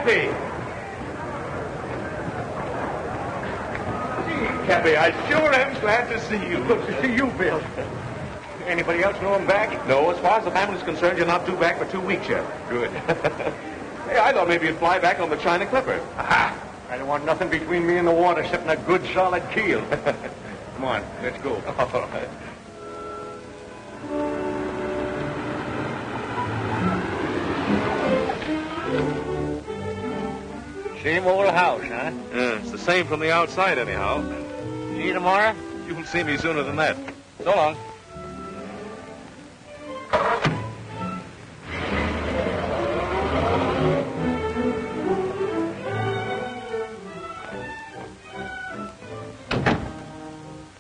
Cappy! Gee, Cappy, I sure am glad to see you. Good to see you, Bill. Anybody else know him back? No, as far as the family's concerned, you're not due back for 2 weeks yet. Good. Hey, I thought maybe you'd fly back on the China Clipper. Aha! I don't want nothing between me and the water except a good, solid keel. Come on, let's go. All right. Same old house, huh? Yeah, it's the same from the outside, anyhow. See you tomorrow? You'll see me sooner than that. So long.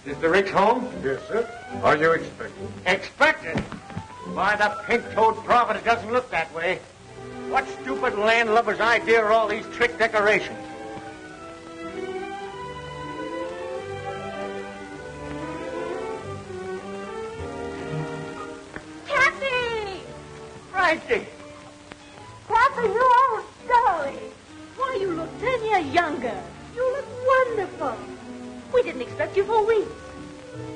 Is the Ricks home? Yes, sir. Are you expecting? Expected? Why, the pink-toed prophet, it doesn't look that way. What stupid landlubber's idea are all these trick decorations? Kathy! Francie! Kathy, you old dolly. Why, you look 10 years younger. You look wonderful. We didn't expect you for weeks.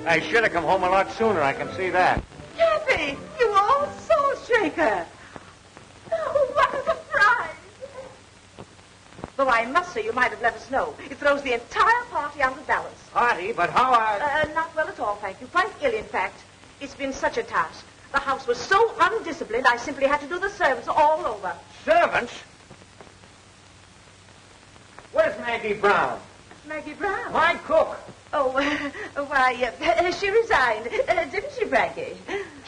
I should have come home a lot sooner, I can see that. Kathy, you old soul shaker. Oh, what a surprise. Though I must say you might have let us know. It throws the entire party out of balance. Party, but how Not well at all, thank you. Quite ill, in fact. It's been such a task. The house was so undisciplined, I simply had to do the servants all over. Servants? Where's Maggie Brown? Maggie Brown? My cook. Oh, why, she resigned. Didn't she, Frankie?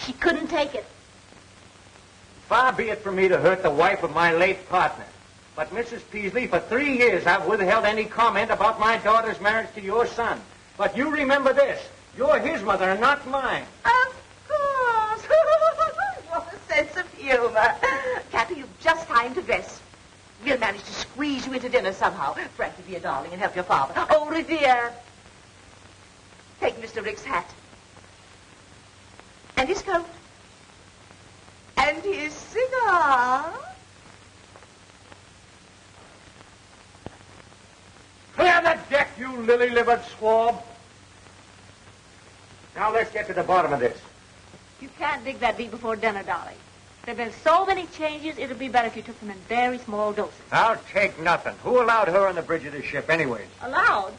She couldn't take it. Far be it from me to hurt the wife of my late partner. But, Mrs. Peasley, for 3 years I've withheld any comment about my daughter's marriage to your son. But you remember this. You're his mother and not mine. Of course. What a sense of humor. Kathy, you've just time to dress. We'll manage to squeeze you into dinner somehow. Frankie, be a darling and help your father. Oh, Revere. Take Mr. Rick's hat. And his coat. And his cigar. Clear the deck, you lily-livered swab. Now let's get to the bottom of this. You can't dig that deep before dinner, darling. There have been so many changes, it would be better if you took them in very small doses. I'll take nothing. Who allowed her on the bridge of the ship anyways? Allowed?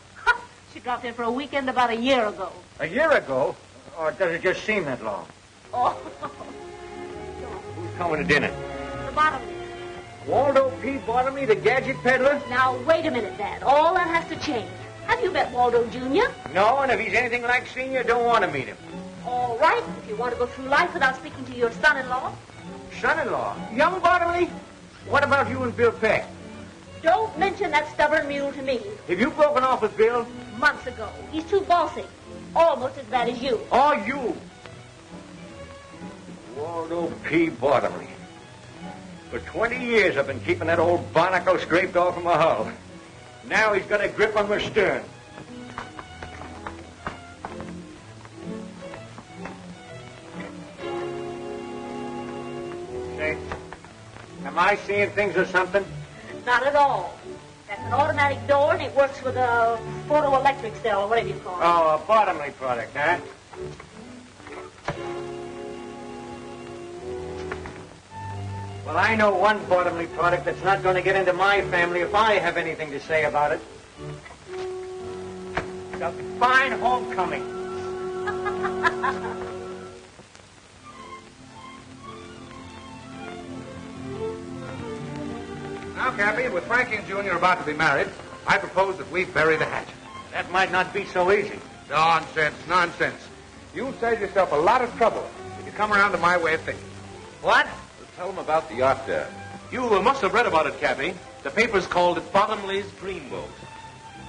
She dropped in for a weekend about a year ago. A year ago? Or does it just seem that long? Oh, Who's coming to dinner? the bottom. Waldo P. Bottomley, the gadget peddler? Now, wait a minute, Dad. All that has to change. Have you met Waldo Jr.? No, and if he's anything like Senior, don't want to meet him. All right, if you want to go through life without speaking to your son-in-law. Son-in-law? Young Bottomley? What about you and Bill Peck? Don't mention that stubborn mule to me. Have you broken off with Bill? Months ago. He's too bossy. Almost as bad as you. Or you? Waldo P. Bottomley. For 20 years I've been keeping that old barnacle scraped off of my hull. Now he's got a grip on my stern. Say, am I seeing things or something? Not at all. That's an automatic door, and it works with a photoelectric cell, or whatever you call it. Oh, a Bottomley product, huh? Well, I know one Bottomley product that's not going to get into my family if I have anything to say about it. It's a fine homecoming. Now, Cappy, with Frankie and Junior about to be married, I propose that we bury the hatchet. That might not be so easy. Nonsense, nonsense. You'll save yourself a lot of trouble if you come around to my way of thinking. What? Tell them about the yacht there. You must have read about it, Cappy. The paper's called Bottomley's Dreamboat.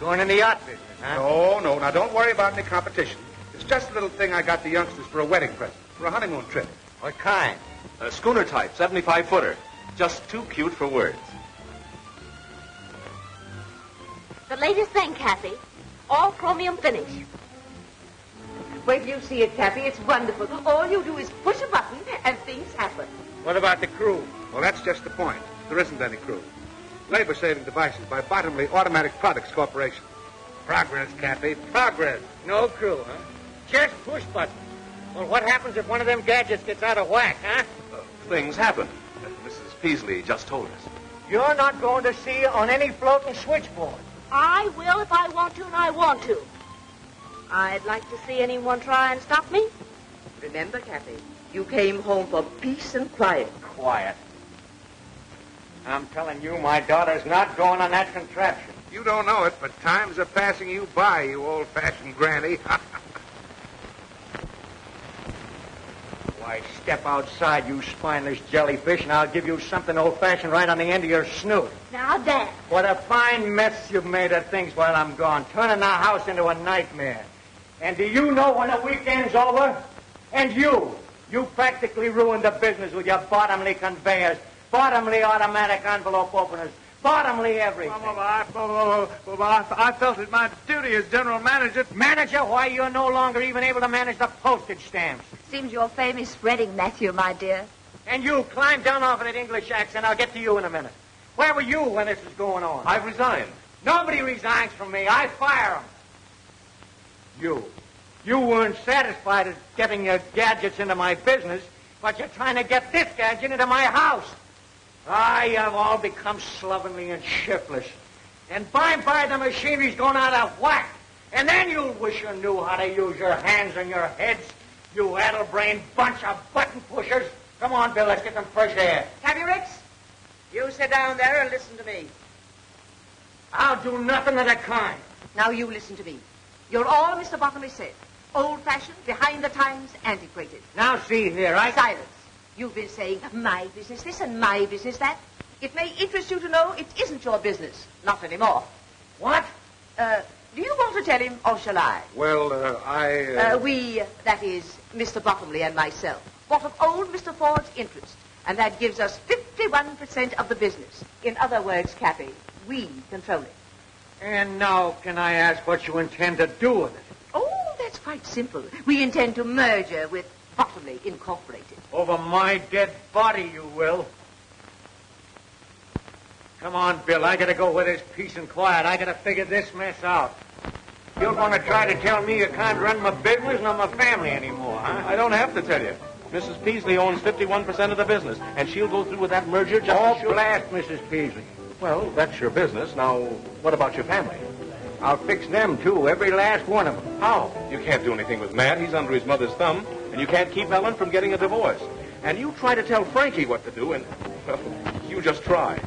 Going in the yacht business, huh? No. Now, don't worry about any competition. It's just a little thing I got the youngsters for a wedding present, for a honeymoon trip. What kind? A schooner type, 75-footer. Just too cute for words. The latest thing, Kathy. All chromium finish. Wait till you see it, Kathy. It's wonderful. All you do is push a button and things happen. What about the crew? Well, that's just the point. There isn't any crew. Labor-saving devices by Bottomley Automatic Products Corporation. Progress, Cappy, progress. No clue, huh? Just push buttons. Well, what happens if one of them gadgets gets out of whack, huh? Things happen. Mrs. Peasley just told us. You're not going to see on any floating switchboard. I will if I want to, and I want to. I'd like to see anyone try and stop me. Remember, Kathy, you came home for peace and quiet. Quiet. I'm telling you, my daughter's not going on that contraption. You don't know it, but times are passing you by, you old-fashioned granny. Why, step outside, you spineless jellyfish, and I'll give you something old-fashioned right on the end of your snoot. Now, Dad. What a fine mess you've made of things while I'm gone, turning our house into a nightmare. And do you know when the weekend's over? And you practically ruined the business with your Bottomley conveyors, Bottomley automatic envelope openers, Bottomley everything. I felt it my duty as general manager. Manager? Why, you're no longer even able to manage the postage stamps. Seems your fame is spreading, Matthew, my dear. And you, climb down off of that English accent. I'll get to you in a minute. Where were you when this was going on? I've resigned. Nobody resigns from me. I fire them. You weren't satisfied at getting your gadgets into my business, but you're trying to get this gadget into my house. You have all become slovenly and shiftless. And by and by the machinery's going out of whack. And then you'll wish you knew how to use your hands and your heads. You addle-brained bunch of button pushers. Come on, Bill, let's get some fresh air. Cabby Ricks, you sit down there and listen to me. I'll do nothing of the kind. Now you listen to me. You're all Mr. Bottomley said. Old-fashioned, behind the times, antiquated. Now, see here, Silence. You've been saying, my business this and my business that. It may interest you to know it isn't your business. Not anymore. What? Do you want to tell him, or shall I? Well, We, that is, Mr. Bottomley and myself, bought of old Mr. Ford's interest, and that gives us 51% of the business. In other words, Cappy, we control it. And now, can I ask what you intend to do with it? Oh, that's quite simple. We intend to merger with Bottomley Incorporated. Over my dead body, you will. Come on, Bill. I gotta go where there's peace and quiet. I gotta figure this mess out. You're gonna try to tell me you can't run my business nor my family anymore, huh? I don't have to tell you. Mrs. Peasley owns 51% of the business, and she'll go through with that merger just as sure. Blast Mrs. Peasley. Well, that's your business. Now, what about your family? I'll fix them, too, every last one of them. How? You can't do anything with Matt. He's under his mother's thumb. And you can't keep Ellen from getting a divorce. And you try to tell Frankie what to do, and, well, you just try.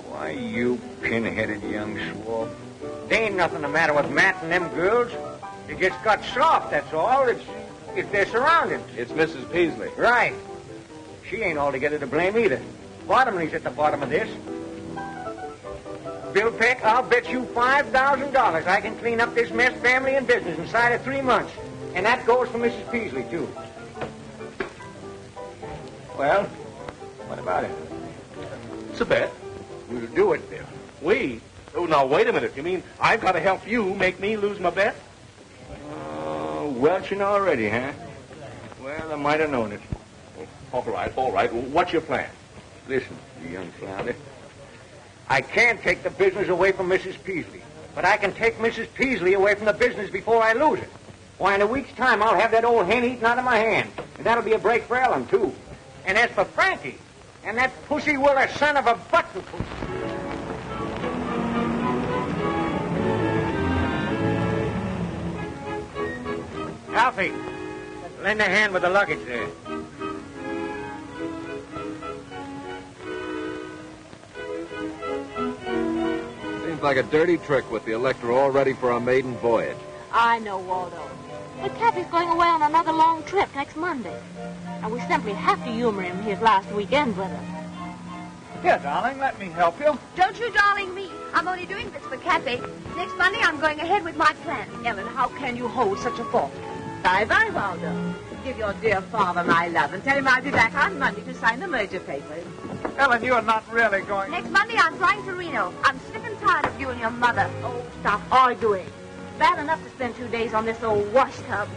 Why, you pin-headed young swab. There ain't nothing the matter with Matt and them girls. They just got soft, that's all. It's their surroundings. It's Mrs. Peasley. Right. She ain't altogether to blame either. Bottomley's at the bottom of this. Bill Peck, I'll bet you $5,000 I can clean up this mess, family and business, inside of 3 months. And that goes for Mrs. Peasley, too. Well, what about it? It's a bet. We'll do it, Bill. We? Oh, now, wait a minute. You mean I've got to help you make me lose my bet? Welching already, huh? Well, I might have known it. All right. What's your plan? Listen, you young flounder. I can't take the business away from Mrs. Peasley, but I can take Mrs. Peasley away from the business before I lose it. Why, in a week's time, I'll have that old hen eaten out of my hand. And that'll be a break for Ellen, too. And as for Frankie, and that pussy-willer son of a button pussy. Alfie, lend a hand with the luggage there. Seems like a dirty trick with the Electra all ready for our maiden voyage. I know, Waldo. But Cappy's going away on another long trip next Monday. And we simply have to humor him his last weekend with us. Here, darling, let me help you. Don't you darling me. I'm only doing this for Kathy. Next Monday, I'm going ahead with my plan. Ellen, how can you hold such a thought? Bye-bye, Waldo. Give your dear father my love and tell him I'll be back on Monday to sign the merger papers. Ellen, you're not really going... Next Monday, I'm flying to Reno. I'm sick and tired of you and your mother. Oh, stop arguing. Bad enough to spend 2 days on this old wash tub.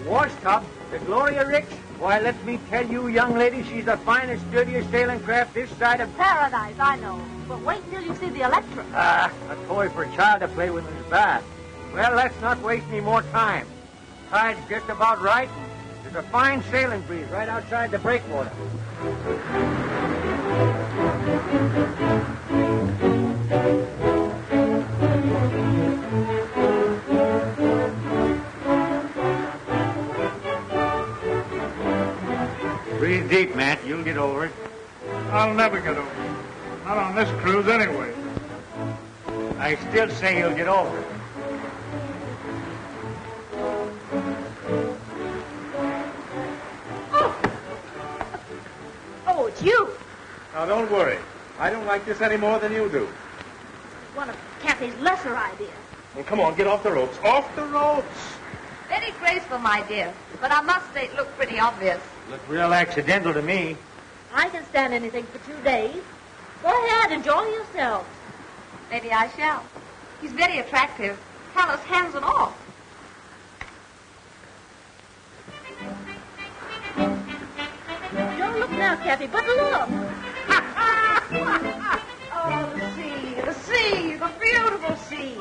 The wash tub? The Gloria Ricks? Why, let me tell you, young lady, she's the finest, dirtiest sailing craft this side of... Paradise, I know. But wait until you see the Electra. Ah, a toy for a child to play with in his bath. Well, let's not waste any more time. Tide's just about right. There's a fine sailing breeze right outside the breakwater. Breathe deep, Matt. You'll get over it. I'll never get over it. Not on this cruise anyway. I still say you'll get over it. Oh, it's you. Now, don't worry. I don't like this any more than you do. One of Kathy's lesser ideas. Well, come on, get off the ropes. Off the ropes! Very graceful, my dear. But I must say it looked pretty obvious. Looked real accidental to me. I can stand anything for 2 days. Go ahead, enjoy yourself. Maybe I shall. He's very attractive. Callous hands and all. Don't look now, Kathy, but look. Oh, the sea, the beautiful sea.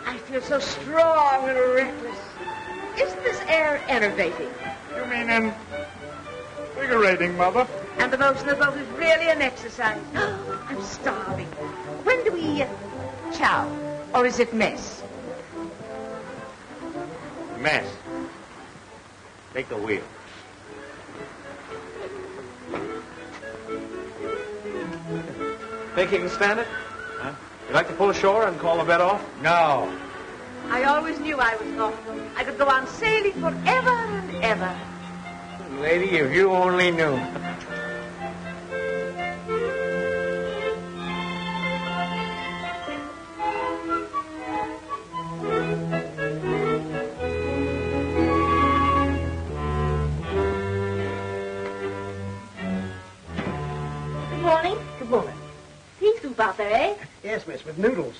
I feel so strong and reckless. Isn't this air enervating? You mean invigorating, Mother? And the motion of the boat is really an exercise. I'm starving. When do we chow? Or is it mess? Mess. Take the wheel. Think you can stand it? Huh? You like to pull ashore and call the bed off? No. I always knew I was not. I could go on sailing forever and ever. Lady, if you only knew. Good morning. Good morning. Pea soup out there, eh? Yes, miss, with noodles.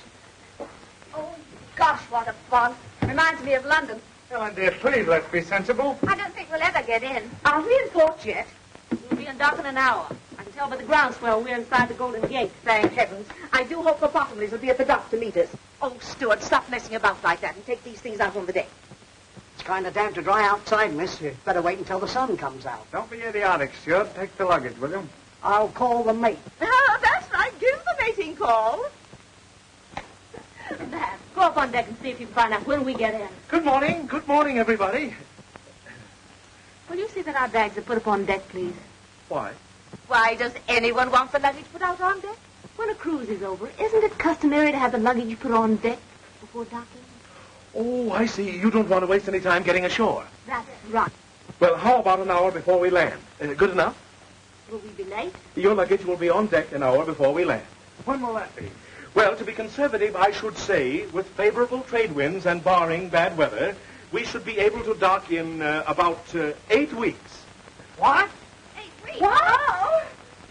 Oh, gosh, what a fun. Reminds me of London. Ellen, dear, please, let's be sensible. I don't think we'll ever get in. Aren't we in port yet? We'll be in dock in an hour. I can tell by the groundswell we're inside the Golden Gate. Thank heavens. I do hope the Bottomleys will be at the dock to meet us. Oh, Stuart, stop messing about like that and take these things out on the deck. It's kind of damp to dry outside, miss. You'd better wait until the sun comes out. Don't be idiotic, Stuart. Take the luggage, will you? I'll call the mate. Oh, that's right. Give the mating call. Dad, go up on deck and see if you can find out when we get in. Good morning. Good morning, everybody. Will you see that our bags are put up on deck, please? Why? Why does anyone want the luggage put out on deck? When a cruise is over, isn't it customary to have the luggage put on deck before docking? Oh, I see. You don't want to waste any time getting ashore. That's right. Well, how about an hour before we land? Good enough? Will we be late? Your luggage will be on deck an hour before we land. When will that be? Well, to be conservative, I should say, with favorable trade winds and barring bad weather, we should be able to dock in about 8 weeks. What? 8 weeks. Oh!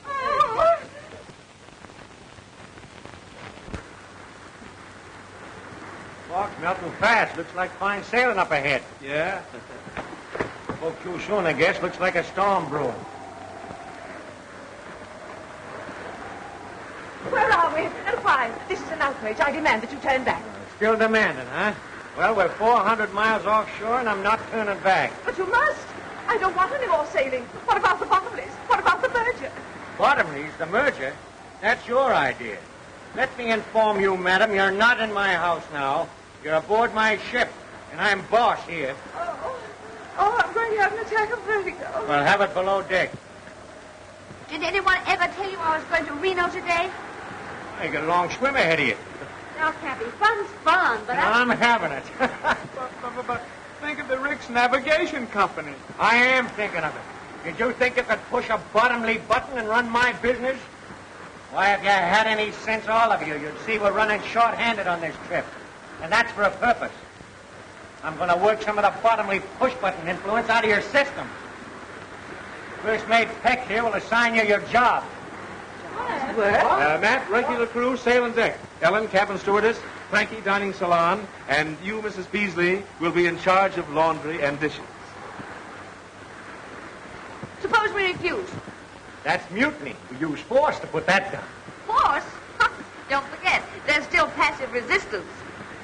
Oh! Fog's melting fast. Looks like fine sailing up ahead. Yeah? Spoke too soon, I guess. Looks like a storm brewing. Where are we? And why? This is an outrage. I demand that you turn back. Still demanding, huh? Well, we're 400 miles offshore, and I'm not turning back. But you must. I don't want any more sailing. What about the Bottomleys? What about the merger? Bottomleys, the merger? That's your idea. Let me inform you, madam, you're not in my house now. You're aboard my ship, and I'm boss here. Oh, I'm going to have an attack of vertigo. Well, have it below deck. Did anyone ever tell you I was going to Reno today? You got a long swim ahead of you. Now, Kathy, fun's fun, but I'm having it. But think of the Rick's Navigation Company. I am thinking of it. Did you think you could push a bottomly button and run my business? Why, if you had any sense, all of you, you'd see we're running short-handed on this trip. And that's for a purpose. I'm going to work some of the bottomly push-button influence out of your system. First mate Peck here will assign you your job. Matt, regular crew, sail and deck. Ellen, cabin stewardess. Frankie, dining salon. And you, Mrs. Peasley, will be in charge of laundry and dishes. refuse. That's mutiny. We use force to put that down. Force? Don't forget, there's still passive resistance.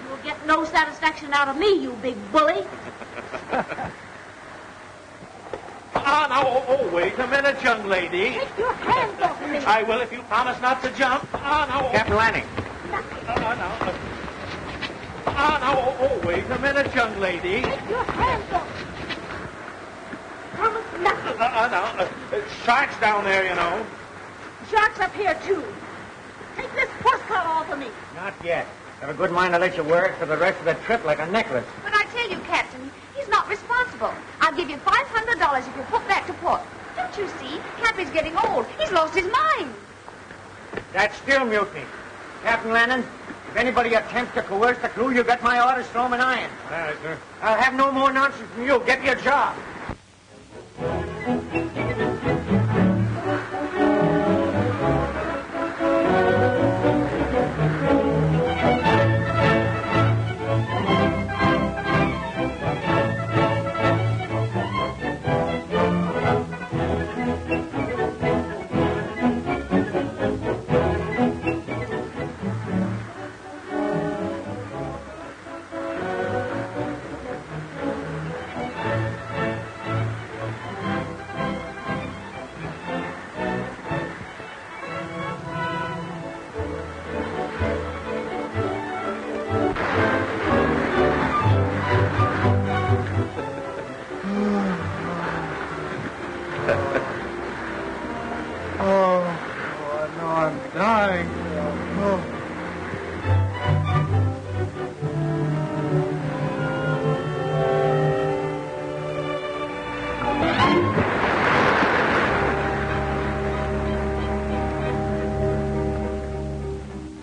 You'll get no satisfaction out of me, you big bully. Now, wait a minute, young lady. Take your hands off of me. I will if you promise not to jump. Now. Captain Lanning. Now, wait a minute, young lady. Take your hands off. Promise nothing. Now, sharks down there, you know. Sharks up here, too. Take this horse collar off of me. Not yet. Have a good mind to let you wear it for the rest of the trip like a necklace. But I tell you, Captain, he's not responsible. I'll give you $500 if you put back to port. Don't you see? Cappy's getting old. He's lost his mind. That's still mutiny. Captain Lanning, if anybody attempts to coerce the crew, you get my orders, throw 'em in irons. All right, sir. I'll have no more nonsense from you. Get your job.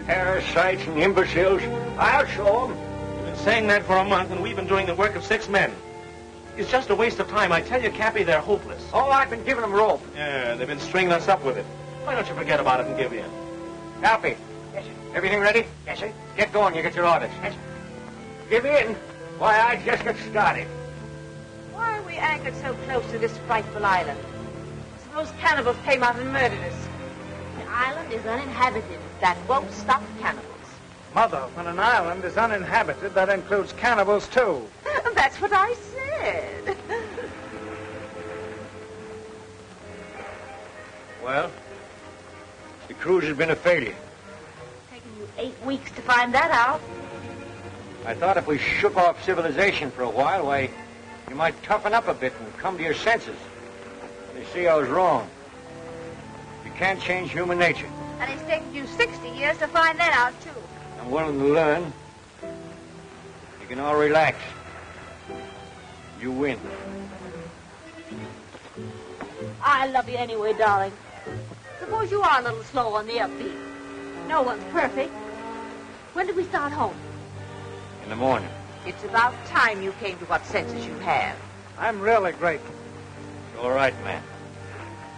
Parasites and imbeciles. I'll show 'em. You've been saying that for a month, and we've been doing the work of 6 men. It's just a waste of time. I tell you, Cappy, they're hopeless. Oh, I've been giving them rope. Yeah, they've been stringing us up with it. Why don't you forget about it and give in? Alfie. Yes, sir. Everything ready? Yes, sir. Get going. You get your orders. Yes, sir. Give in. Why, I just got started. Why are we anchored so close to this frightful island? Suppose cannibals came out and murdered us. The island is uninhabited. That won't stop cannibals. Mother, when an island is uninhabited, that includes cannibals, too. That's what I said. Well, the cruise has been a failure. Taken you 8 weeks to find that out. I thought if we shook off civilization for a while, why, you might toughen up a bit and come to your senses. You see, I was wrong. You can't change human nature. And it's taken you 60 years to find that out, too. I'm willing to learn. You can all relax. You win. I love you anyway, darling. Suppose you are a little slow on the upbeat. No one's perfect. When do we start home? In the morning. It's about time you came to what senses you have. I'm really grateful. It's all right, man.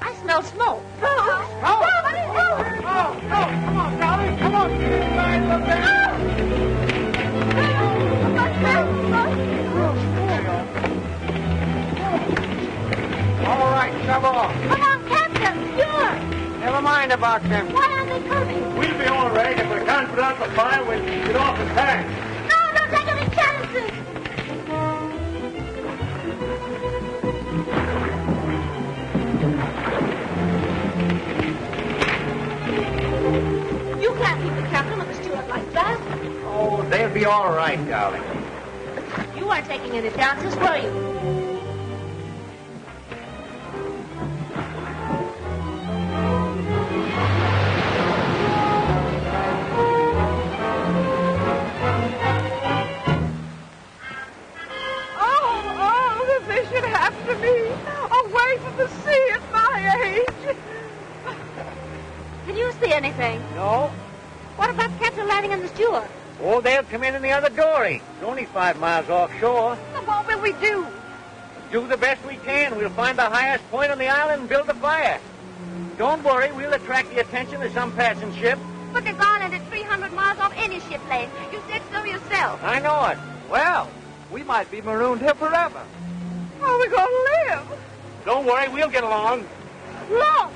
I smell smoke. Come on, darling. Come on. All right, shove off. Come on, Captain. Sure. Never mind about them. Why aren't they coming? We'll be all right. If we can't put out the fire, we'll get off the tank. No, don't take any chances. You can't keep the captain with the steward like that. Oh, they'll be all right, darling. You weren't taking any chances, were you? Anything? No? What about Captain Lanning and the steward? Oh, they'll come in the other dory. It's only 5 miles offshore. Well, what will we do? Do the best we can. We'll find the highest point on the island and build a fire. Don't worry, we'll attract the attention of some passing ship. But this island is 300 miles off any ship lane. You said so yourself. I know it. Well, we might be marooned here forever. How are we going to live? Don't worry, we'll get along. Lost!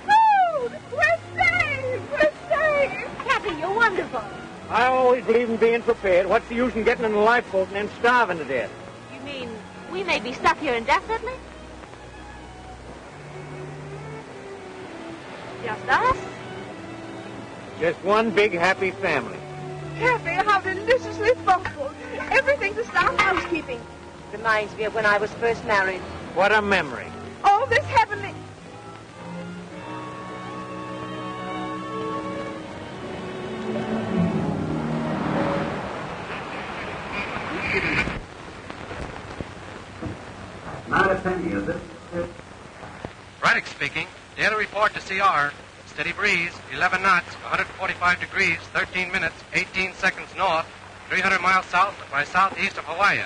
Food! We're saved! We're saved! Cappy, you're wonderful. I always believe in being prepared. What's the use in getting in a lifeboat and then starving to death? You mean we may be stuck here indefinitely? Just us? Just one big happy family. Kathy, how deliciously thoughtful. Everything to start housekeeping. Reminds me of when I was first married. What a memory. All this heavenly... Not a penny, is it? Braddock speaking. Daily report to CR. Steady breeze, 11 knots, 145 degrees, 13 minutes, 18 seconds north, 300 miles south by southeast of Hawaii.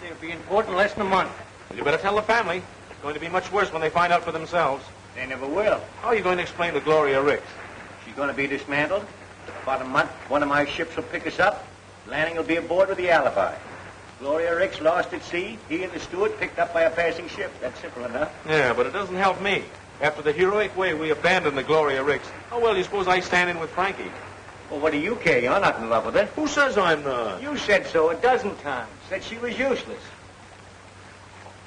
They'll be in port in less than a month. Well, you better tell the family. It's going to be much worse when they find out for themselves. They never will. How are you going to explain to Gloria Ricks? She's going to be dismantled. About a month, one of my ships will pick us up. Landing will be aboard with the alibi. Gloria Ricks lost at sea. He and the steward picked up by a passing ship. That's simple enough. Yeah, but it doesn't help me. After the heroic way we abandoned the Gloria Ricks, how well do you suppose I stand in with Frankie? Well, what do you care? You're not in love with her. Who says I'm not? You said so a dozen times. Said she was useless.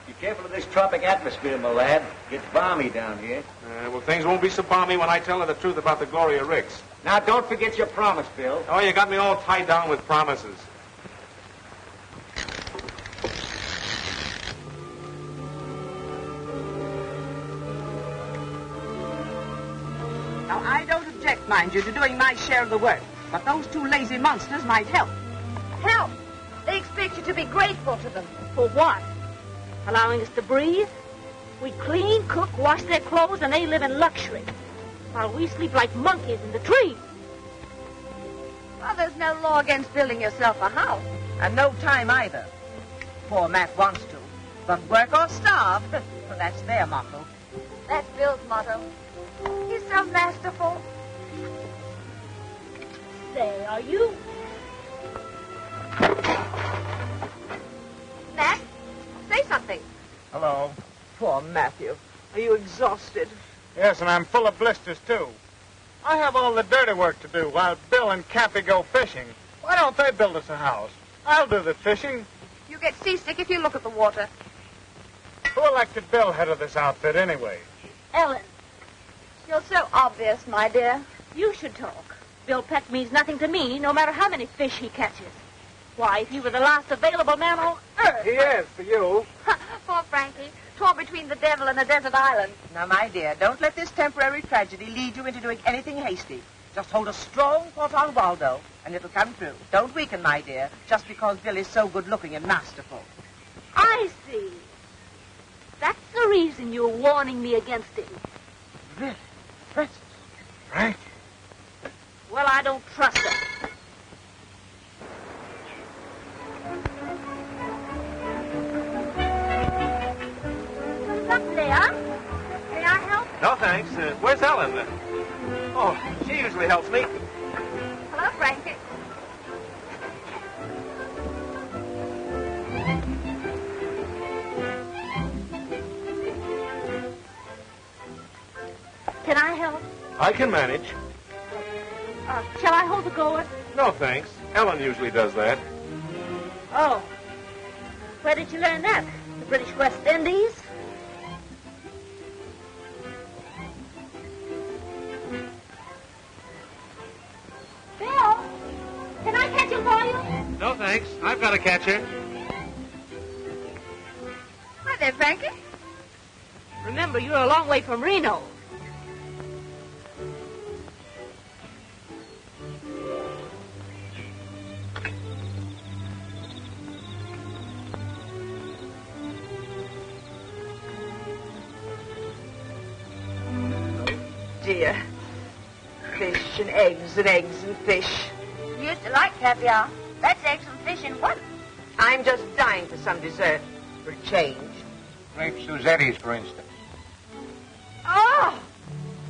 Be careful of this tropic atmosphere, my lad. Gets balmy down here. Well, things won't be so balmy when I tell her the truth about the Gloria Ricks. Now, don't forget your promise, Bill. Oh, you got me all tied down with promises. Now, I don't object, mind you, to doing my share of the work. But those two lazy monsters might help. Help! They expect you to be grateful to them. For what? Allowing us to breathe? We clean, cook, wash their clothes, and they live in luxury. While we sleep like monkeys in the trees. Well, there's no law against building yourself a house. And no time either. Poor Matt wants to. But work or starve. Well, that's their motto. That's Bill's motto. He's so masterful. Say, are you? Matt, say something. Hello. Poor Matthew. Are you exhausted? Yes, and I'm full of blisters, too. I have all the dirty work to do while Bill and Cappy go fishing. Why don't they build us a house? I'll do the fishing. You get seasick if you look at the water. Who elected Bill head of this outfit, anyway? Ellen, You're so obvious, my dear. you should talk. Bill Peck means nothing to me, no matter how many fish he catches. Why, if you were the last available man on earth... He is, for you. Poor Frankie, torn between the devil and a desert island. Now, my dear, don't let this temporary tragedy lead you into doing anything hasty. Just hold a strong thought on Waldo, and it'll come true. Don't weaken, my dear, just because Bill is so good-looking and masterful. I see. That's the reason you're warning me against him. Really? Princess. Frank. Well, I don't trust her. Look, Leon. May I help? No, thanks. Where's Ellen? Oh, she usually helps me. Hello, Frankie. Can I help? I can manage. Shall I hold the gourd? No, thanks. Ellen usually does that. Oh. Where did you learn that? The British West Indies? Bill, can I catch him for you? No, thanks. I've got a catcher. Hi there, Frankie. Remember, you're a long way from Reno. Dear. Fish and eggs and eggs and fish. You used to like caviar. That's eggs and fish in one. I'm just dying for some dessert. For a change. Grape Suzetti's, for instance. Oh!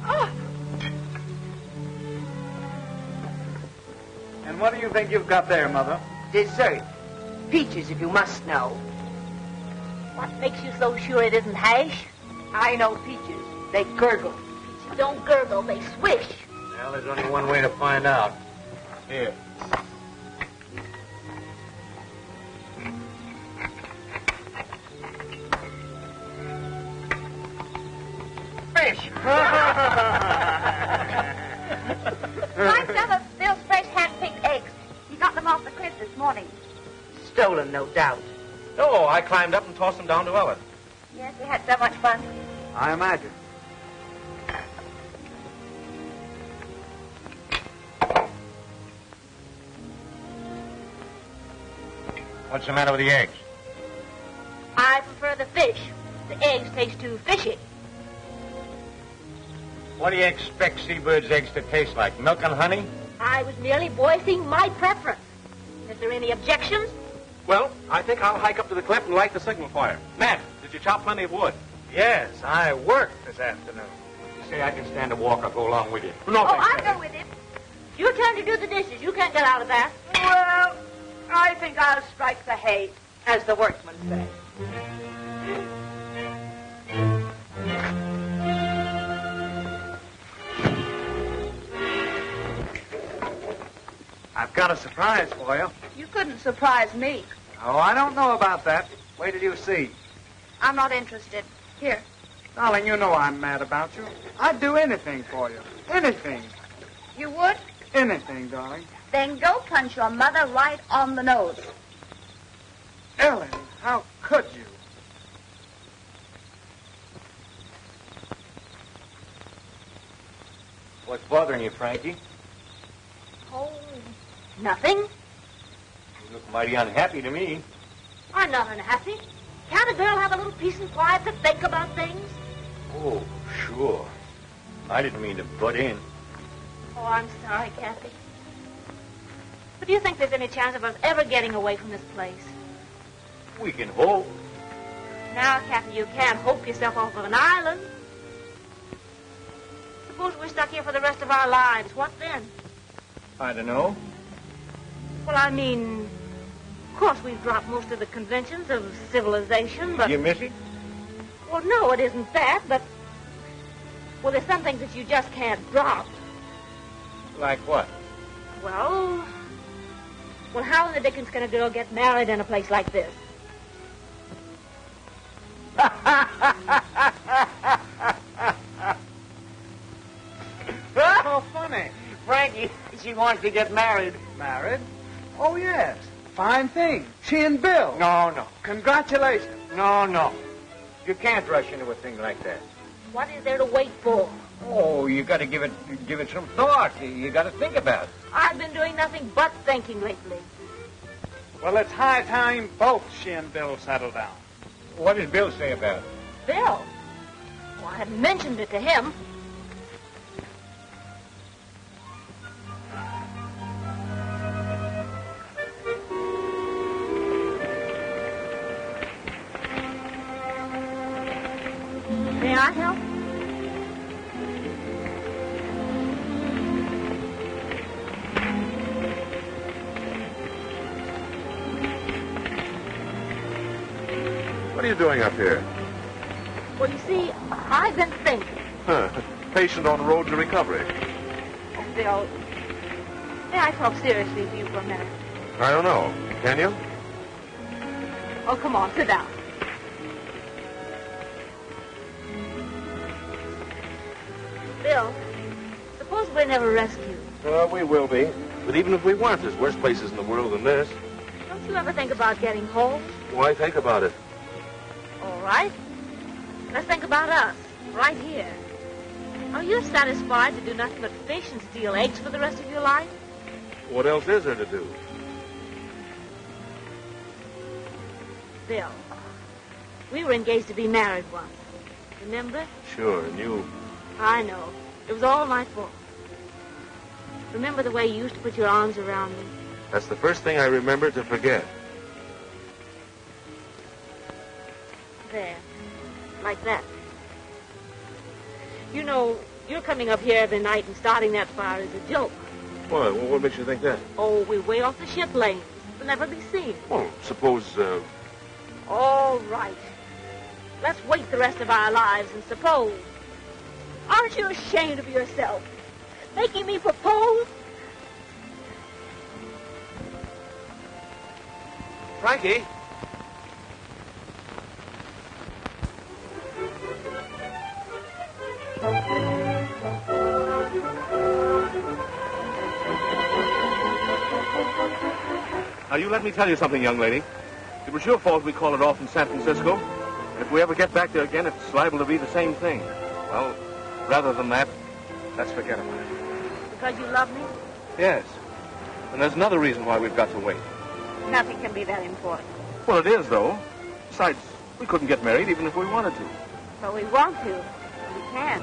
Oh! And what do you think you've got there, Mother? Dessert. Peaches, if you must know. What makes you so sure it isn't hash? I know peaches. They gurgle. Peaches don't gurgle, they swish. Well, there's only one way to find out. Here. Fish! Like some of Bill's fresh hand-picked eggs. He got them off the cliff this morning. Stolen, no doubt. No, I climbed up and tossed them down to Ellen. Yes, we had so much fun. I imagine. What's the matter with the eggs? I prefer the fish. The eggs taste too fishy. What do you expect seabirds' eggs to taste like? Milk and honey? I was merely voicing my preference. Is there any objections? Well, I think I'll hike up to the cliff and light the signal fire. Matt, did you chop plenty of wood? Yes, I worked this afternoon. You say I can stand a walk. I'll go along with you. No, Oh, thanks, I'll go with him. Your turn to do the dishes. You can't get out of that. Well, I think I'll strike the hay, as the workmen say. I've got a surprise for you. You couldn't surprise me. Oh, I don't know about that. Wait till you see. I'm not interested. Here. Darling, you know I'm mad about you. I'd do anything for you. Anything. You would? Anything, darling. Then go punch your mother right on the nose. Ellen, how could you? What's bothering you, Frankie? Oh, nothing. You look mighty unhappy to me. I'm not unhappy. Can't a girl have a little peace and quiet to think about things? Oh, sure. I didn't mean to butt in. Oh, I'm sorry, Kathy. But do you think there's any chance of us ever getting away from this place? We can hope. Now, Kathy, you can't hope yourself off of an island. Suppose we're stuck here for the rest of our lives. What then? I don't know. Well, I mean, of course we've dropped most of the conventions of civilization, but... You miss it? Well, no, it isn't that, but... Well, there's some things that you just can't drop. Like what? Well, how in the dickens can a girl get married in a place like this? Oh, funny. Frankie, she wants to get married. Married? Oh, yes. Fine thing. She and Bill. No. Congratulations. No. You can't rush into a thing like that. What is there to wait for? Oh, you got to give it some thought. You got to think about it. I've been doing nothing but thinking lately. Well, it's high time both she and Bill settle down. What does Bill say about it? Bill? Well, I haven't mentioned it to him. May I help? What are you doing up here? Well, you see, I've been thinking. Huh. Patient on the road to recovery. Oh, Bill, may I talk seriously with you for a minute? I don't know. Can you? Oh, come on, sit down. Bill, suppose we're never rescued. We will be. But even if we weren't, there's worse places in the world than this. Don't you ever think about getting home? Why think about it? All right. Let's think about us, right here. Are you satisfied to do nothing but fish and steal eggs for the rest of your life? What else is there to do? Bill, we were engaged to be married once. Remember? Sure, and you... I know. It was all my fault. Remember the way you used to put your arms around me? That's the first thing I remember to forget. There. Like that. You know, you're coming up here every night and starting that fire is a joke. Why? What makes you think that? Oh, we're way off the ship lanes. We'll never be seen. Well, suppose, All right. Let's wait the rest of our lives and suppose. Aren't you ashamed of yourself? Making me propose? Frankie? Now, you let me tell you something, young lady. It was your fault we called it off in San Francisco. And if we ever get back there again, it's liable to be the same thing. Well, rather than that, let's forget about it. Because you love me? Yes. And there's another reason why we've got to wait. Nothing can be that important. Well, it is, though. Besides, we couldn't get married even if we wanted to. But we want to. We can.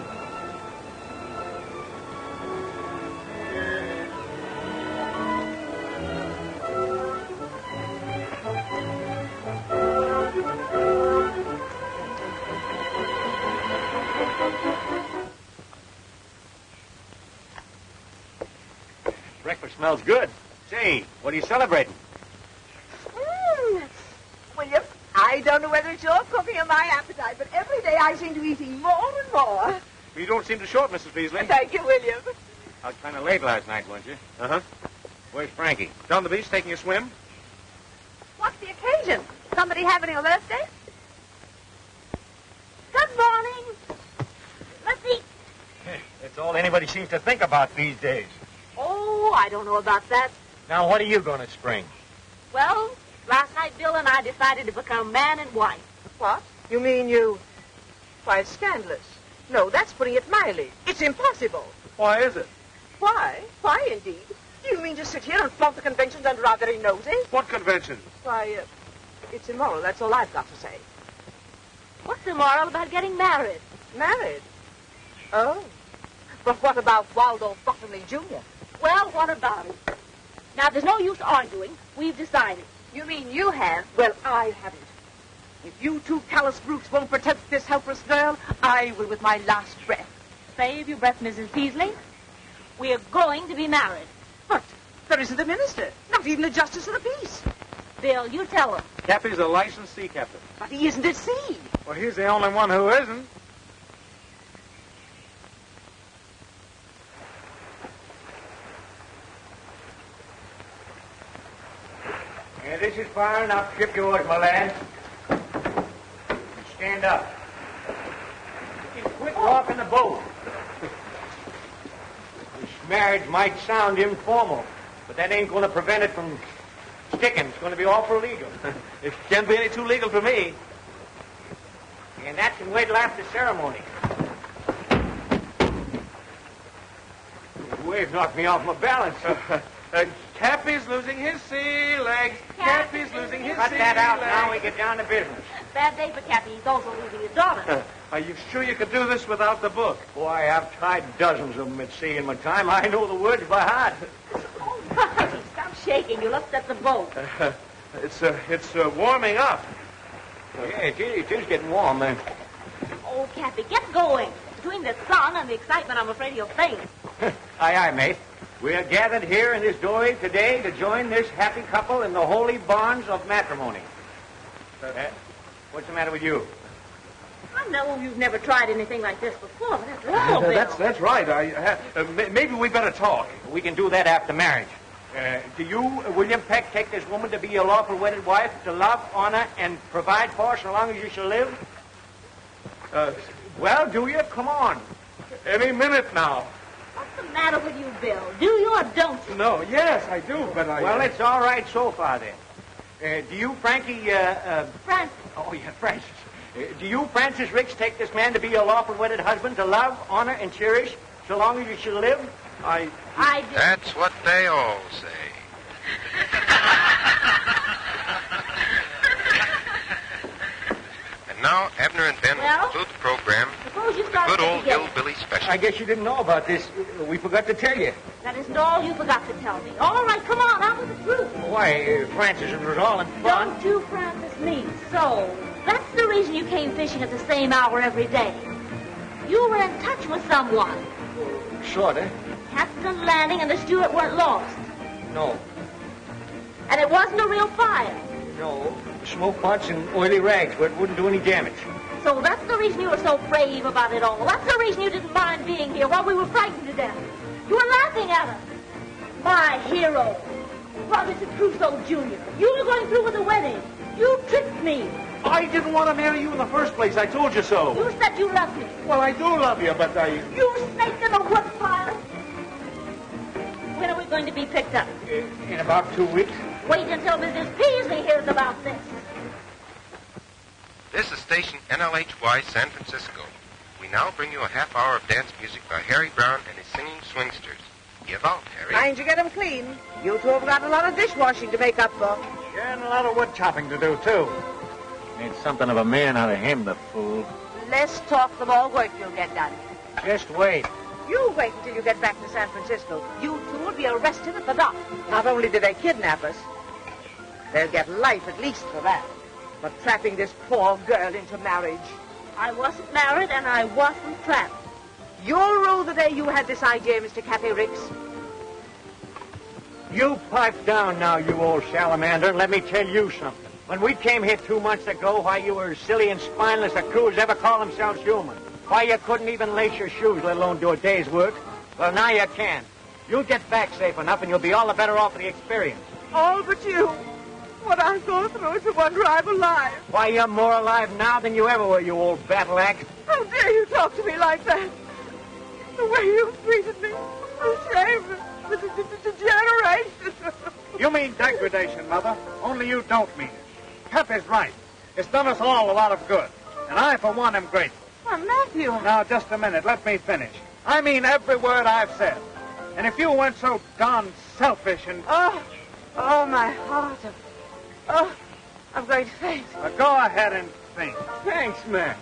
Breakfast smells good. Say, what are you celebrating? William, I don't know whether it's your cooking or my appetite, but every day I seem to be eating more and more. You don't seem to short, Mrs. Beasley. Thank you, William. I was kind of late last night, weren't you? Uh-huh. Where's Frankie? Down the beach taking a swim? What's the occasion? Somebody having a birthday? Good morning. Let's eat. That's all anybody seems to think about these days. Oh, I don't know about that. Now, what are you going to spring? Well, last night Bill and I decided to become man and wife. What? You mean you... Why, it's scandalous. No, that's putting it mildly. It's impossible. Why is it? Why? Why, indeed? Do you mean to sit here and flaunt the conventions under our very noses? What convention? Why, it's immoral. That's all I've got to say. What's immoral about getting married? Married? Oh. But what about Waldo Bottomley Jr.? Well, what about it? Now, there's no use arguing. We've decided. You mean you have? Well, I haven't. If you two callous brutes won't protect this helpless girl, I will with my last breath. Save your breath, Mrs. Peasley. We're going to be married. But there isn't a minister, not even a justice of the peace. Bill, you tell him. Cappy's a licensed sea captain. But he isn't at sea. Well, he's the only one who isn't. Yeah, this is fire enough. Ship yours, my lad. Stand up. Quit walking the boat. This marriage might sound informal, but that ain't going to prevent it from sticking. It's going to be awful legal. It can't be any too legal for me. And that can wait till after ceremony. The wave knocked me off my balance. Cappy's losing his sea legs. Cappy's losing his Cut sea that out legs. now. We get down to business. Bad day for Cappy. He's also losing his daughter. Are you sure you could do this without the book? Boy, I've tried dozens of them at sea in my time. I know the words by heart. Oh, Bobby, stop shaking. You'll upset the boat. It's warming up. Yeah, it is getting warm, man. Oh, Cappy, get going. Between the sun and the excitement, I'm afraid you'll faint. Aye, aye, mate. We are gathered here in this doorway today to join this happy couple in the holy bonds of matrimony. What's the matter with you? I know you've never tried anything like this before, but after all, Bill. That's right. Maybe we better talk. We can do that after marriage. Do you, William Peck, take this woman to be your lawful wedded wife, to love, honor, and provide for so long as you shall live? Well, do you? Come on. Any minute now. What's the matter with you, Bill? Do you or don't you? No, yes, I do, but I... Well, it's all right so far, then. Do you, Frankie, Francis. Oh, yeah, Francis. Do you, Francis Ricks, take this man to be your lawful wedded husband, to love, honor, and cherish so long as you shall live? I do. That's what they all say. And now, Abner and Ben will conclude the program. Suppose you start Good old together. hillbilly special. I guess you didn't know about this. We forgot to tell you. That isn't all you forgot to tell me. All right, come on, out with the truth. Why, Francis, it was all in fun. Don't you, Francis, me. So, that's the reason you came fishing at the same hour every day. You were in touch with someone. Sort of. Captain Lanning and the steward weren't lost. No. And it wasn't a real fire. No. Smoke pots and oily rags, but it wouldn't do any damage. So that's the reason you were so brave about it all. That's the reason you didn't mind being here while we were frightened to death. You were laughing at us. My hero, Robinson Crusoe Jr. You were going through with the wedding. You tricked me. I didn't want to marry you in the first place. I told you so. You said you loved me. Well, I do love you, but I... You snake in the woodpile. When are we going to be picked up? In about 2 weeks. Wait until Mrs. Peasley hears about this. This is station NLHY San Francisco. We now bring you a half hour of dance music by Harry Brown and his singing swingsters. Give out, Harry. Mind you get them clean. You two have got a lot of dishwashing to make up for. Yeah, and a lot of wood chopping to do, too. Made something of a man out of him, the fool. Less talk, the more work you'll get done. Just wait. You wait until you get back to San Francisco. You two will be arrested at the dock. Not only did they kidnap us, they'll get life at least for that. But trapping this poor girl into marriage. I wasn't married and I wasn't trapped. You'll rue the day you had this idea, Mr. Cappy Ricks. You pipe down now, you old salamander, and let me tell you something. When we came here 2 months ago, why, you were as silly and spineless a crew as ever call themselves human. Why, you couldn't even lace your shoes, let alone do a day's work. Well, now you can. You'll get back safe enough, and you'll be all the better off for the experience. All but you. What I've gone through is the wonder I'm alive. Why, you're more alive now than you ever were, you old battle axe. How dare you talk to me like that? The way you treated me. The shame. The degeneration. You mean degradation, Mother. Only you don't mean it. Cappy's right. It's done us all a lot of good. And I, for one, am grateful. Oh, Matthew. Now, just a minute. Let me finish. I mean every word I've said. And if you weren't so darn selfish and... Oh, my heart. Oh, I'm going to faint. Go ahead and faint. Thanks, man.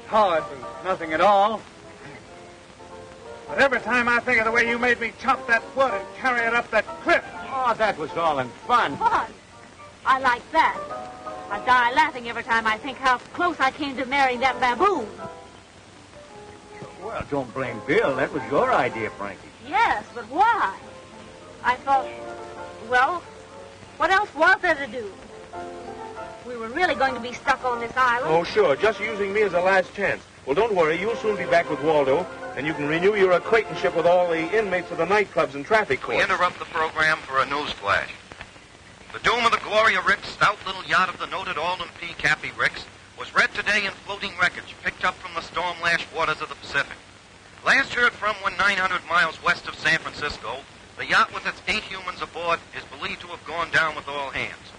Hardly nothing at all. But every time I think of the way you made me chop that wood and carry it up that cliff... Oh, that was all in fun. Fun. I like that. I die laughing every time I think how close I came to marrying that baboon. Well, don't blame Bill. That was your idea, Frankie. Yes, but why? I thought, well, what else was there to do? We were really going to be stuck on this island. Oh, sure. Just using me as a last chance. Well, don't worry. You'll soon be back with Waldo, and you can renew your acquaintanceship with all the inmates of the nightclubs and traffic courts. We interrupt the program for a news flash. The doom of the Gloria Ricks, stout little yacht of the noted Alden P. Cappy Ricks, was read today in floating wreckage picked up from the storm-lashed waters of the Pacific. Last heard from when 900 miles west of San Francisco, the yacht with its 8 humans aboard is believed to have gone down with all hands.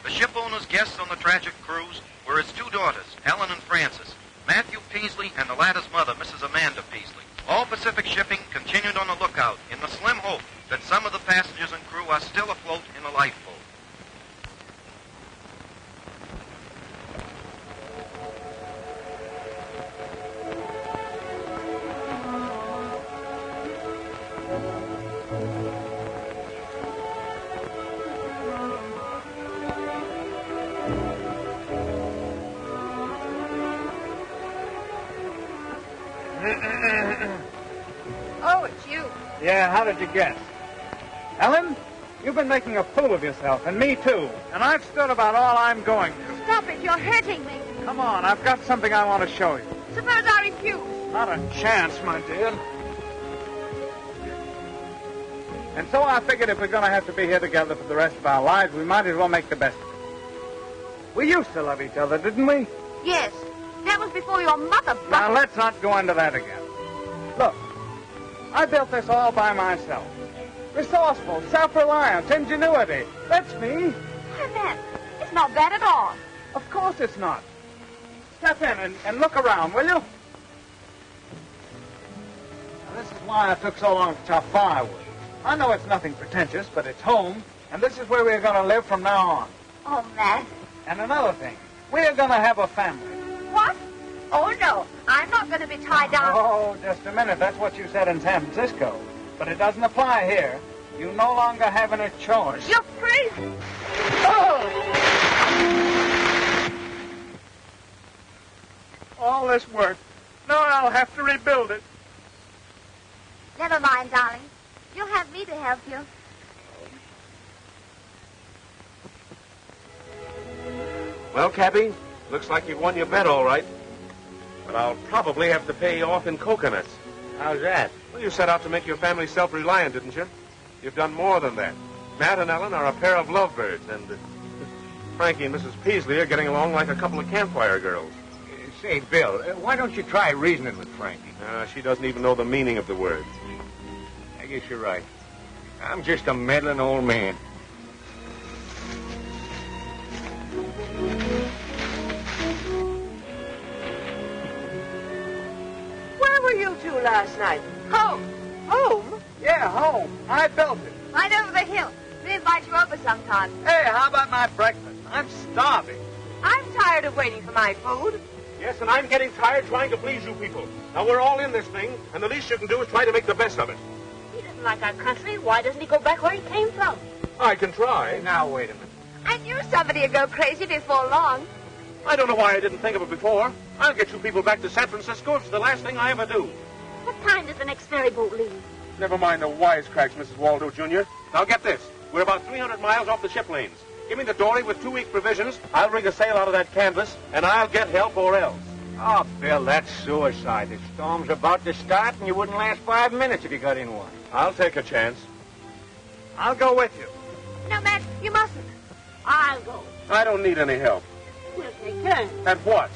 The ship owner's guests on the tragic cruise were his 2 daughters, Helen and Frances, Matthew Peasley, and the latter's mother, Mrs. Amanda Peasley. All Pacific shipping continued on the lookout in the slim hope that some of the passengers and crew are still afloat in a lifeboat. Oh, it's you. Yeah, how did you guess? Ellen, you've been making a fool of yourself, and me too. And I've stood about all I'm going to. Stop it. You're hurting me. Come on, I've got something I want to show you. Suppose I refuse. Not a chance, my dear. And so I figured if we're going to have to be here together for the rest of our lives, we might as well make the best of it. We used to love each other, didn't we? Yes. That was before your mother... Now, let's not go into that again. Look, I built this all by myself. Resourceful, self-reliant, ingenuity. That's me. Why, Matt, it's not bad at all. Of course it's not. Step in and look around, will you? Now, this is why I took so long to chop firewood. I know it's nothing pretentious, but it's home, and this is where we're going to live from now on. Oh, Matt. And another thing, we're going to have a family. What? Oh, no. I'm not going to be tied down. Oh, just a minute. That's what you said in San Francisco. But it doesn't apply here. You no longer have any choice. You're crazy. Oh! All this work. Now I'll have to rebuild it. Never mind, darling. You'll have me to help you. Well, Cappy, looks like you've won your bet all right. But I'll probably have to pay you off in coconuts. How's that? Well, you set out to make your family self-reliant, didn't you? You've done more than that. Matt and Ellen are a pair of lovebirds, and Frankie and Mrs. Peasley are getting along like a couple of campfire girls. Say, Bill, why don't you try reasoning with Frankie? She doesn't even know the meaning of the words. I guess you're right. I'm just a meddling old man. Where were you two last night? Home. Home? Yeah, home. I built it. Right over the hill. We invite you over sometime. Hey, how about my breakfast? I'm starving. I'm tired of waiting for my food. Yes, and I'm getting tired trying to please you people. Now, we're all in this thing, and the least you can do is try to make the best of it. He doesn't like our country. Why doesn't he go back where he came from? I can try. Now, wait a minute. I knew somebody would go crazy before long. I don't know why I didn't think of it before. I'll get you people back to San Francisco. It's the last thing I ever do. What time does the next ferry boat leave? Never mind the wisecracks, Mrs. Waldo, Jr. Now, get this. We're about 300 miles off the ship lanes. Give me the dory with 2 weeks' provisions. I'll rig a sail out of that canvas, and I'll get help or else. Oh, Bill, that's suicide. The storm's about to start, and you wouldn't last 5 minutes if you got in one. I'll take a chance. I'll go with you. No, Matt, you mustn't. I'll go. I don't need any help. We'll take turns. At what?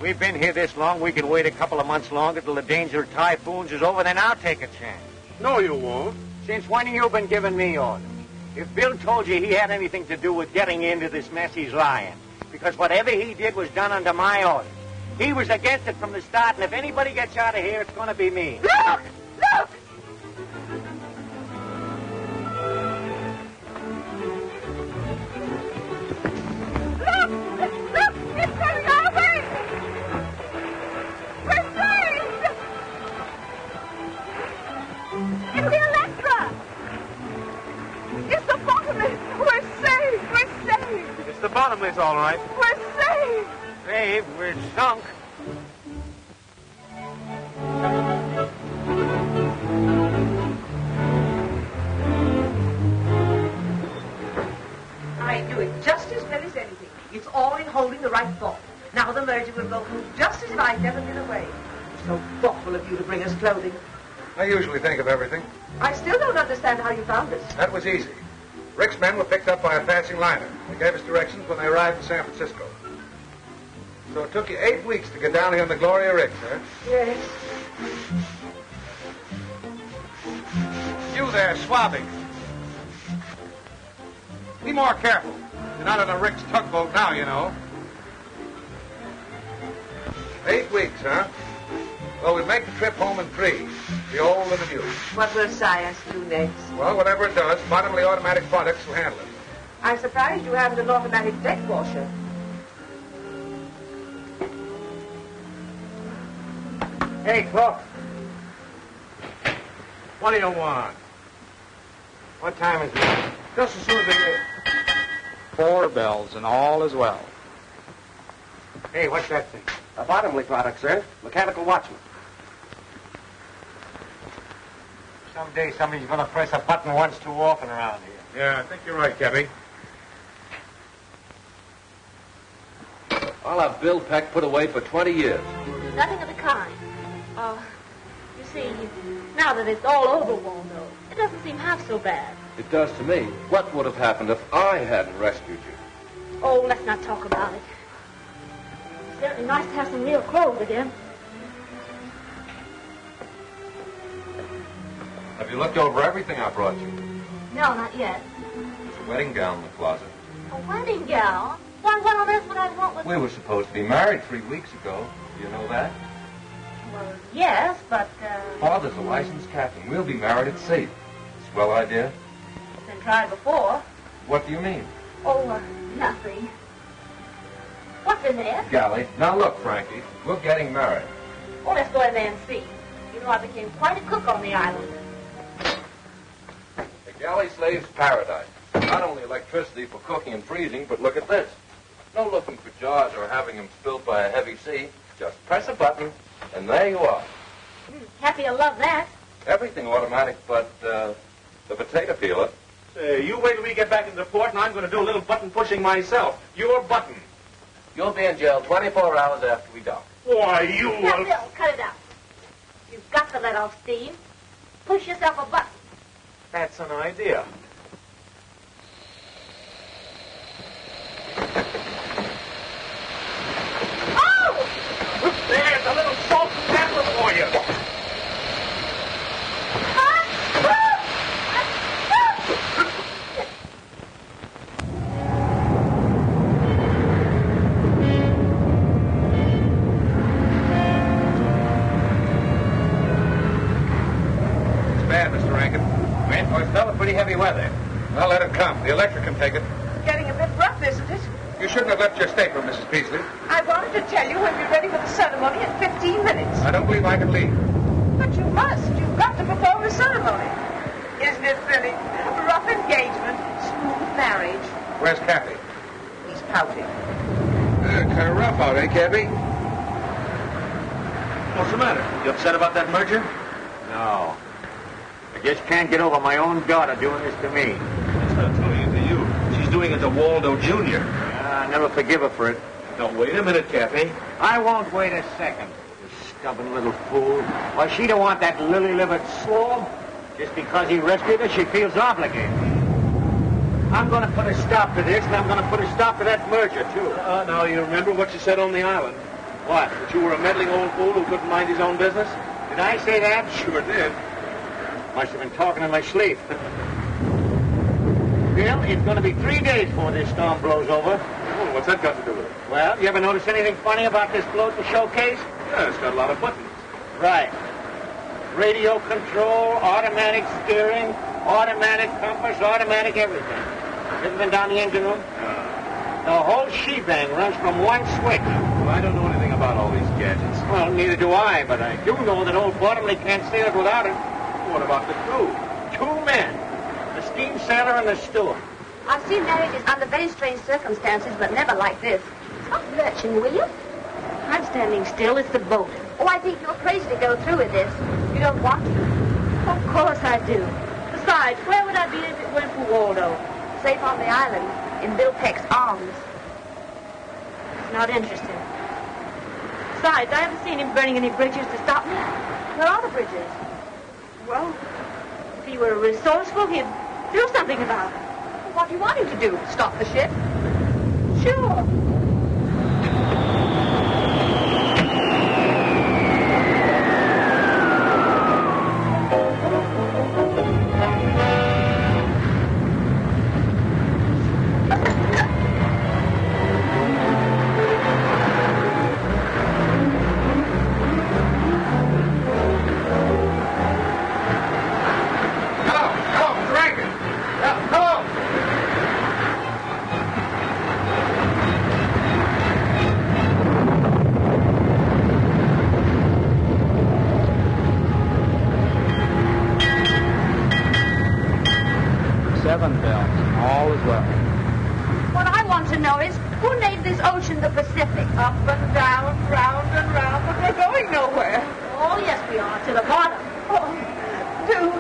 We've been here this long, we can wait a couple of months longer till the danger of typhoons is over, then I'll take a chance. No, you won't. Since when have you been giving me orders? If Bill told you he had anything to do with getting into this mess, he's lying. Because whatever he did was done under my orders. He was against it from the start, and if anybody gets out of here, it's going to be me. Look! Look! Look! Look! It's coming our way! We're saved! It's the Electra! It's the Bottomless! We're saved! We're saved! It's the Bottomless, all right. We're saved! Saved, we're sunk. I do it just as well as anything. It's all in holding the right thought. Now the merger will go through just as if I'd never been away. It's so thoughtful of you to bring us clothing. I usually think of everything. I still don't understand how you found us. That was easy. Rick's men were picked up by a passing liner. They gave us directions when they arrived in San Francisco. So it took you 8 weeks to get down here on the Gloria Ricks, huh? Yes. You there, swabbing. Be more careful. You're not on a Rick's tugboat now, you know. 8 weeks, huh? Well, we'll make the trip home in 3. The old and the new. What will science do next? Well, whatever it does, bottomly automatic products will handle it. I'm surprised you haven't an automatic deck washer. Hey, Cook. What do you want? What time is it? Just as soon as they... 4 bells, and all is well. Hey, what's that thing? A Bottomley product, sir. Mechanical watchman. Someday somebody's going to press a button once too often around here. Yeah, I think you're right, Cappy. I'll have Bill Peck put away for 20 years. Nothing of the kind. You see, now that it's all over, Waldo, it doesn't seem half so bad. It does to me. What would have happened if I hadn't rescued you? Oh, let's not talk about it. It's certainly nice to have some real clothes again. Have you looked over everything I brought you? No, not yet. There's a wedding gown in the closet. A wedding gown? Why, what on earth would I want with... We were supposed to be married 3 weeks ago. Do you know that? Well, yes, but, Father's a licensed captain. We'll be married at sea. Swell idea? It's been tried before. What do you mean? Oh, nothing. What's in there? Galley. Now look, Frankie, we're getting married. Oh, let's go in there and see. You know, I became quite a cook on the island. The galley slave's paradise. Not only electricity for cooking and freezing, but look at this. No looking for jars or having them spilled by a heavy sea. Just press a button, and there you are. Happy I love that. Everything automatic but the potato peeler. Say, you wait till we get back into the port, and I'm going to do a little button pushing myself. Your button. You'll be in jail 24 hours after we dock. Why, you... Now, Bill, cut it out. You've got to let off steam. Push yourself a button. That's an idea. Oh! There's a little salt and pepper for you. It's bad, Mr. Rankin. Wind or spell of pretty heavy weather. Well, let it come. The electric can take it. Getting a bit rough, isn't it? You shouldn't have left your stateroom, Mrs. Peasley. I wanted to tell you when we're ready for the ceremony in 15 minutes. I don't believe I can leave. But you must. You've got to perform the ceremony. Isn't it thrilling? Rough engagement, smooth marriage. Where's Cappy? He's pouting. Kind of rough out, eh, Cappy? What's the matter? You upset about that merger? No. I just can't get over my own daughter doing this to me. She's not doing it to you. She's doing it to Waldo Jr. I never forgive her for it. Now, wait a minute, Cappy. I won't wait a second. You stubborn little fool. Why, she don't want that lily-livered swab. Just because he rescued her, she feels obligated. I'm going to put a stop to this, and I'm going to put a stop to that merger, too. Now, you remember what you said on the island? What? That you were a meddling old fool who couldn't mind his own business? Did I say that? Sure did. Must have been talking in my sleep. Bill, it's going to be 3 days before this storm blows over. Oh, what's that got to do with it? Well, you ever notice anything funny about this float and showcase? Yeah, it's got a lot of buttons. Right. Radio control, automatic steering, automatic compass, automatic everything. Ever been down the engine room? The whole shebang runs from one switch. Well, I don't know anything about all these gadgets. Well, neither do I, but I do know that old Bottomley can't sail it without it. What about the crew? 2 men. The steam sailor and the steward. I've seen marriages under very strange circumstances, but never like this. Stop lurching, will you? I'm standing still. It's the boat. Oh, I think you're crazy to go through with this. You don't want to. Of course I do. Besides, where would I be if it weren't for Waldo? Safe on the island, in Bill Peck's arms. It's not interesting. Besides, I haven't seen him burning any bridges to stop me. Where are the bridges? Well, if he were resourceful, he'd do something about it. What do you want him to do? Stop the ship? Sure. What I want to know is, who named this ocean the Pacific? Up and down, round and round, but we're going nowhere. Oh, yes, we are. To the bottom. Oh, do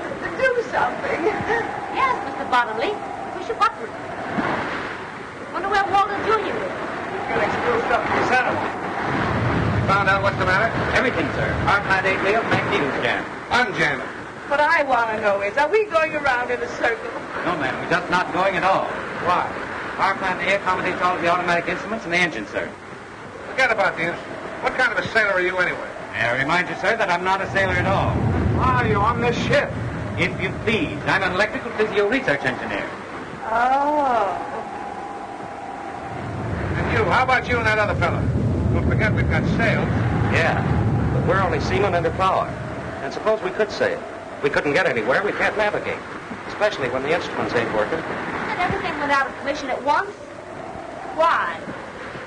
something. Yes, Mr. Bottomley. Push a button. Wonder where Waldo Jr. is. Getting spruced up for the ceremony. Found out what's the matter? Everything, sir. Our plant ain't real, magnetos jam. Unjam it. What I want to know is, are we going around in a circle? No, ma'am, we're just not going at all. Why? Our plant A accommodates all of the automatic instruments and the engine, sir. Forget about the instrument. What kind of a sailor are you anyway? May I remind you, sir, that I'm not a sailor at all. Why are you on this ship? If you please, I'm an electrical physio research engineer. Oh. And you, how about you and that other fellow? Don't forget we've got sails. Yeah, but we're only seamen under power. And suppose we could sail. We couldn't get anywhere, we can't navigate. Especially when the instruments ain't working. And everything went out of commission at once? Why?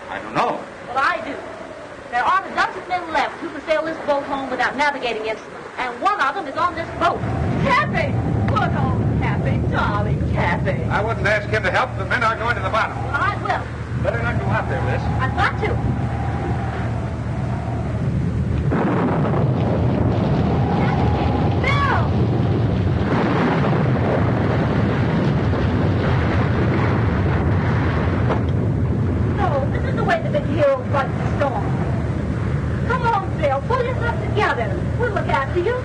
I don't know. Well, I do. There aren't a dozen men left who can sail this boat home without navigating instruments. And one of them is on this boat. Cappy! Good old Cappy, darling Cappy. I wouldn't ask him to help. The men are going to the bottom. Well, I will. Better not go out there, miss. I've got to. Bill! do you?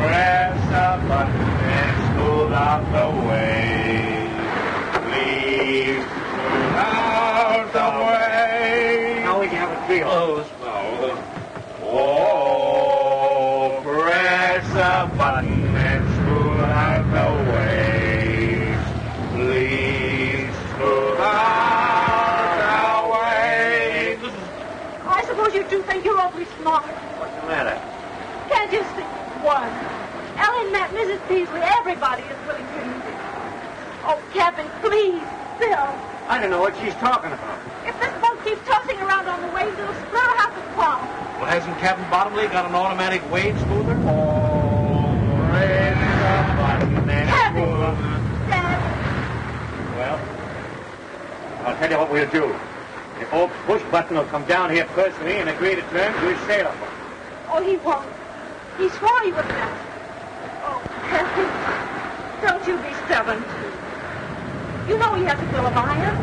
Press the button and smooth out the way. Please smooth out the way. Now we can have a trio. Oh, press the button and smooth out the way. Please smooth out the way. I suppose you do think you're awfully smart. What's the matter? Can't you see? One. Ellen met Mrs. Peasley. Everybody is willing to use it. Oh, Captain, please, Bill. I don't know what she's talking about. If this boat keeps tossing around on the waves, it'll split half the pump. Well, hasn't Captain Bottomley got an automatic wave smoother? Captain! Dad! Well, I'll tell you what we'll do. The old push button will come down here personally and agree to terms. We'll sail up. Oh, he won't. He swore he would not. Oh, Captain, don't you be stubborn, too. You know he has a bill of iron.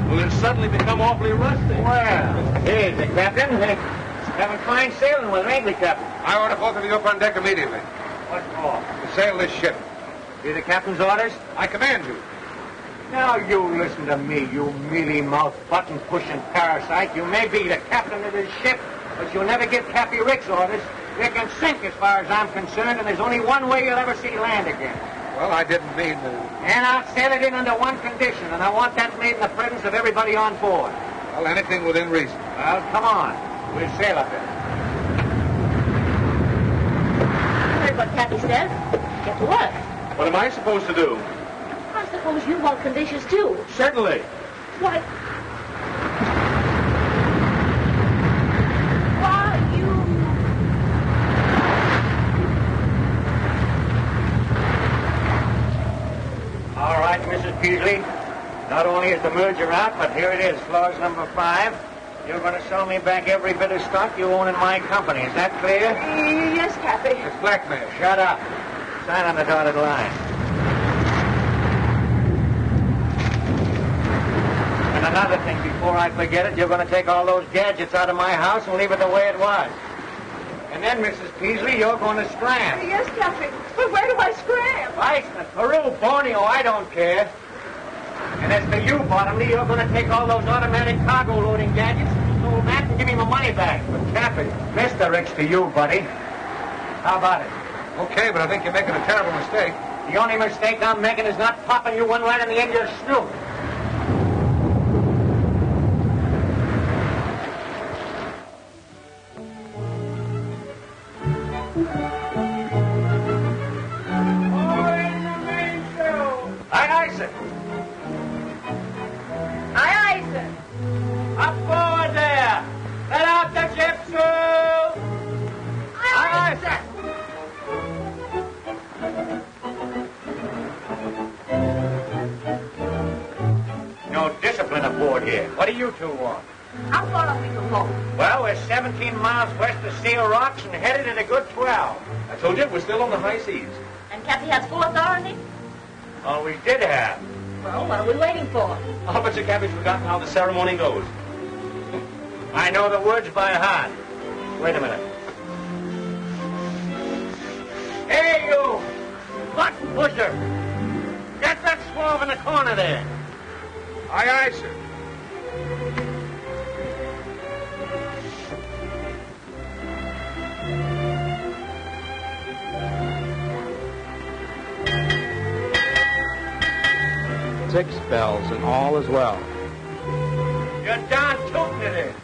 Well, it's suddenly become awfully rusty. Well, here's the captain. Having fine sailing with her, ain't we, Captain? I order both of you up on deck immediately. What for? To sail this ship. Hear the captain's orders? I command you. Now, you listen to me, you mealy-mouthed, button-pushing parasite. You may be the captain of this ship, but you'll never give Cappy Rick's orders. You can sink as far as I'm concerned, and there's only one way you'll ever see land again. Well, I didn't mean to... And I'll sail it in under one condition, and I want that made in the presence of everybody on board. Well, anything within reason. Well, come on. We'll sail up there. Heard what Cappy says. Get to work. What am I supposed to do? I suppose you want conditions, too. Certainly. Why, you... All right, Mrs. Peasley. Not only is the merger out, but here it is, clause number 5. You're going to sell me back every bit of stock you own in my company. Is that clear? Yes, Cappy. It's blackmail. Shut up. Sign on the dotted line. And another thing, before I forget it, you're going to take all those gadgets out of my house and leave it the way it was. And then, Mrs. Peasley, you're going to scram. Yes, Cappy. But where do I scram? Iceland, Peru, Borneo, I don't care. And as for you, Bottomley, you're going to take all those automatic cargo loading gadgets and sold that and give me my money back. But Cappy, Mr. Rick's to you, buddy. How about it? Okay, but I think you're making a terrible mistake. The only mistake I'm making is not popping you one right in the end of your snoot. Aye, aye, sir. Aye, aye, sir. Up forward there. Let out the ship, sir. Aye, aye, sir. No discipline aboard here. What do you two want? How far are we from home? Well, we're 17 miles west of Seal Rocks and headed at a good 12. I told you, we're still on the high seas. And Cappy has full authority? Oh, we did have. Well, what are we waiting for? I'll bet you Cappy's forgotten how the ceremony goes. I know the words by heart. Wait a minute. Hey, you! Button pusher! Get that swab in the corner there. Aye, aye, sir. Six bells and all is well. You're darn tootin' it is.